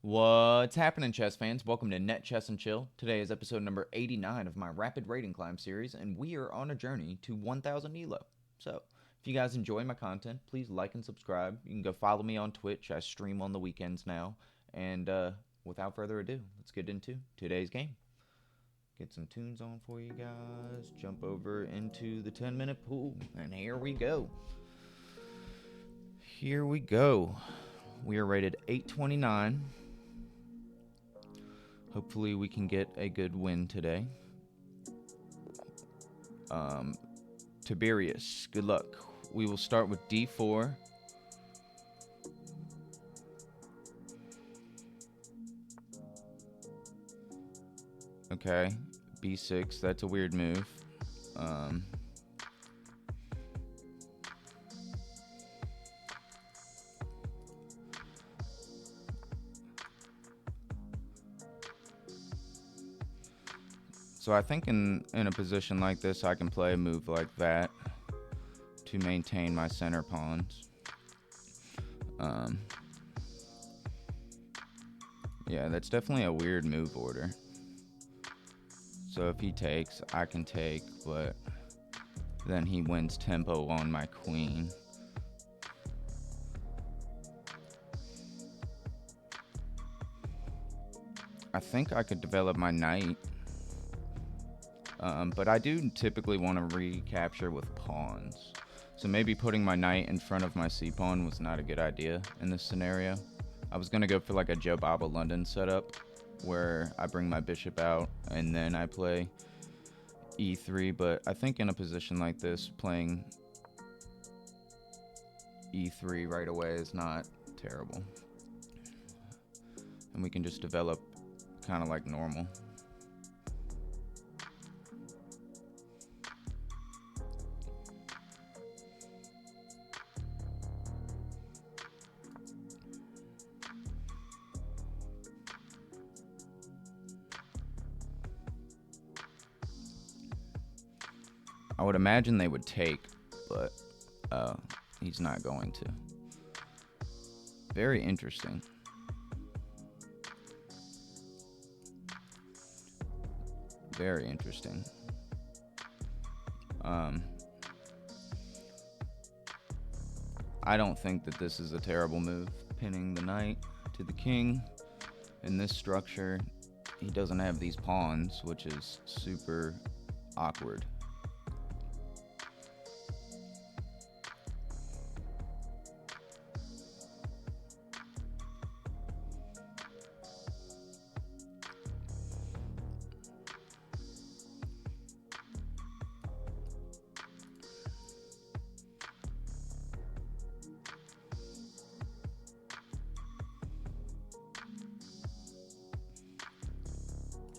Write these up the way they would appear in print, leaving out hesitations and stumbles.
What's happening, chess fans? Welcome to Net Chess and Chill. Today is episode number 89 of my Rapid Rating Climb series, and we are on a journey to 1000 ELO. So, if you guys enjoy my content, please like and subscribe. You can go follow me on Twitch. I stream on the weekends now. And without further ado, let's get into today's game. Get some tunes on for you guys. Jump over into the 10-minute pool, and here we go. Here we go. We are rated 829. Hopefully we can get a good win today. Tiberius, good luck. We will start with d4. Okay, b6, that's a weird move. So I think in a position like this, I can play a move like that to maintain my center pawns. Yeah, that's definitely a weird move order. So if he takes, I can take, but then he wins tempo on my queen. I think I could develop my knight. But I do typically want to recapture with pawns. So maybe putting my knight in front of my c-pawn was not a good idea in this scenario. I was going to go for like a Joe Baba London setup where I bring my bishop out and then I play e3, but I think in a position like this, playing e3 right away is not terrible. And we can just develop kind of like normal. I would imagine they would take, but he's not going to. Very interesting. Very interesting. I don't think that this is a terrible move. Pinning the knight to the king. In this structure, he doesn't have these pawns, which is super awkward.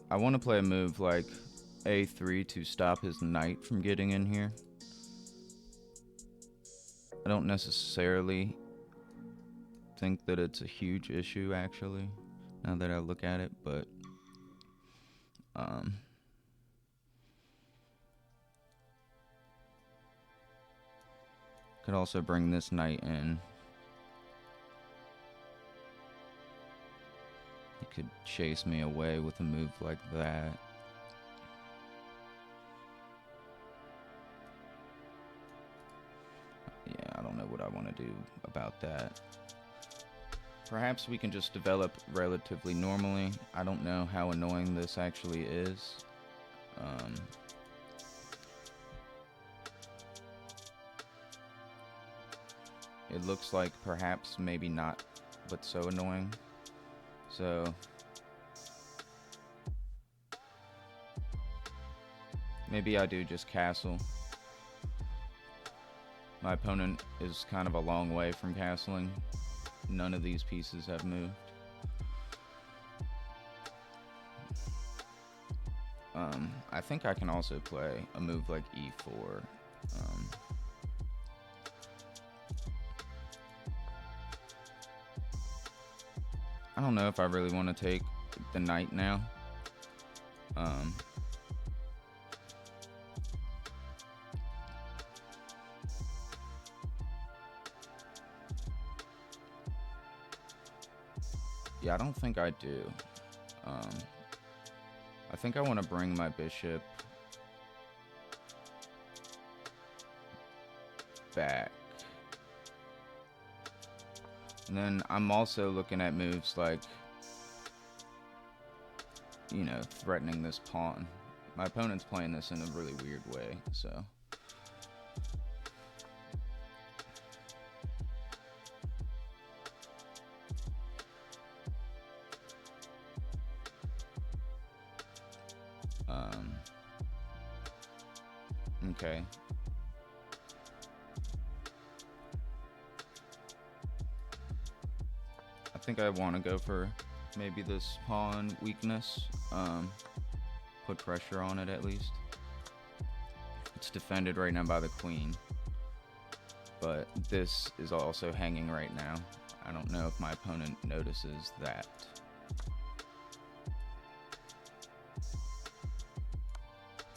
I want to play a move like a3 to stop his knight from getting in here. I don't necessarily think that it's a huge issue, actually, now that I look at it, but could also bring this knight in. He could chase me away with a move like that. Yeah, I don't know what I want to do about that. Perhaps we can just develop relatively normally. I don't know how annoying this actually is. It looks like perhaps maybe not, but so annoying. So maybe I do just castle. My opponent is kind of a long way from castling. None of these pieces have moved. I think I can also play a move like e4. I don't know if I really want to take the knight now. Yeah, I don't think I do. Um, I think I want to bring my bishop back. And then I'm also looking at moves like, you know, threatening this pawn. My opponent's playing this in a really weird way, so. Okay. I think I want to go for maybe this pawn weakness. Put pressure on it at least. It's defended right now by the queen. But this is also hanging right now. I don't know if my opponent notices that.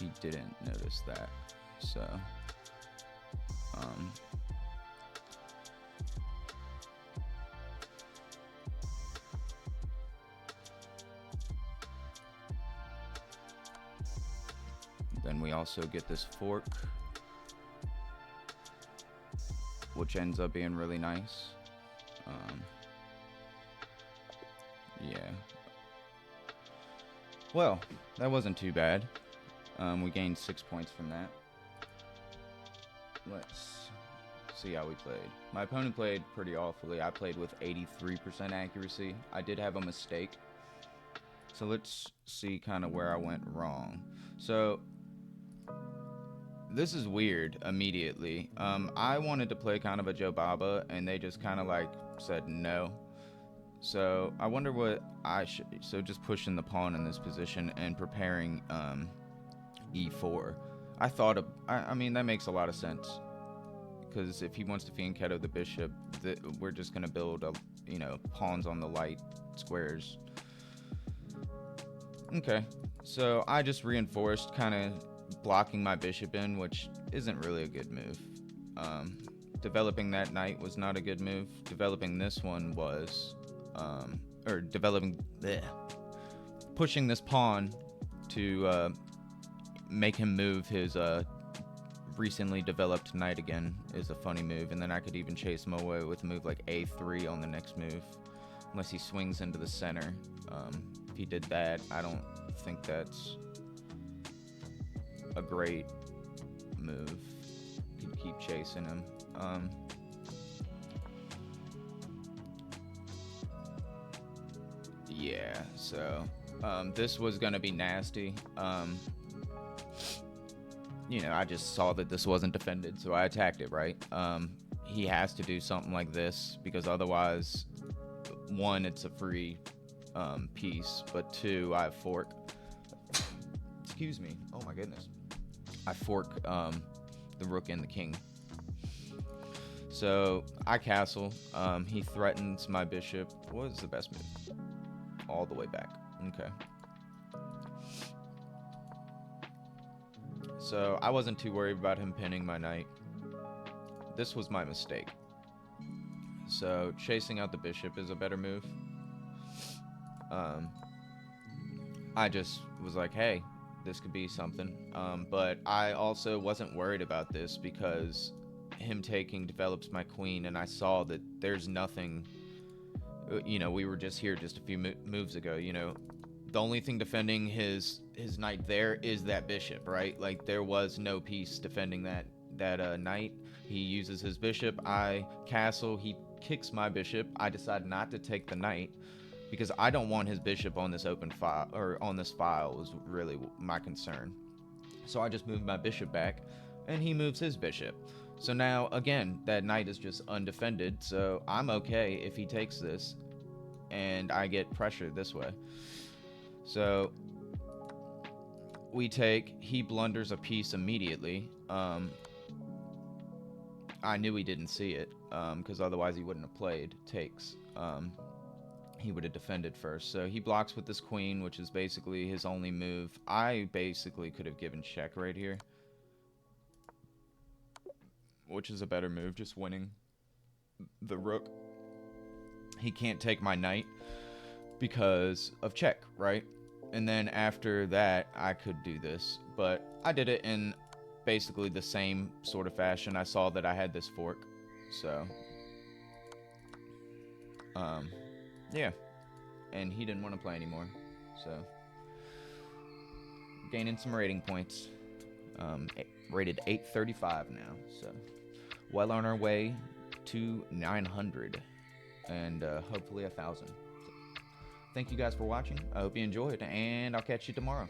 He didn't notice that. So, then we also get this fork, which ends up being really nice. Yeah. Well, that wasn't too bad. We gained 6 points from that. Let's see how we played. My opponent played pretty awfully. I played with 83% accuracy. I did have a mistake. So let's see kind of where I went wrong. So this is weird immediately. I wanted to play kind of a Joe Baba, and they just kind of like said no. So I wonder what I should. So just pushing the pawn in this position and preparing e4. I thought I mean, that makes a lot of sense, because if he wants to fianchetto the bishop, we're just gonna build pawns on the light squares. Okay, so I just reinforced, kind of blocking my bishop in, which isn't really a good move. Developing that knight was not a good move. Developing this one was, pushing this pawn to make him move his recently developed knight again is a funny move. And then I could even chase him away with a move like a3 on the next move, unless he swings into the center. If he did that, I don't think that's a great move. You could keep chasing him. Yeah, so this was gonna be nasty. I just saw that this wasn't defended, so I attacked it, right? He has to do something like this, because otherwise, one, it's a free piece, but two, I fork. Excuse me. Oh my goodness. I fork the rook and the king. So I castle. He threatens my bishop. What is the best move? All the way back. Okay. So I wasn't too worried about him pinning my knight. This was my mistake. So chasing out the bishop is a better move. I just was like, hey, this could be something. But I also wasn't worried about this, because him taking develops my queen, and I saw that there's nothing. We were just here just a few moves ago. The only thing defending his knight there is that bishop, right? Like, there was no piece defending that knight. He uses his bishop. I castle. He kicks my bishop. I decide not to take the knight, because I don't want his bishop on this open file, or on this file, is really my concern. So I just moved my bishop back, and he moves his bishop. So now, again, that knight is just undefended, so I'm okay if he takes this, and I get pressured this way. So we take, he blunders a piece immediately. I knew he didn't see it, because otherwise he wouldn't have played takes. He would have defended first. So he blocks with this queen, which is basically his only move. I basically could have given check right here, which is a better move, just winning the rook. He can't take my knight. because of check, right? And then after that, I could do this, but I did it in basically the same sort of fashion. I saw that I had this fork, so um, yeah, and he didn't want to play anymore, so gaining some rating points. Rated 835 now, so well on our way to 900 and hopefully 1,000. So, thank you guys for watching. I hope you enjoyed, and I'll catch you tomorrow.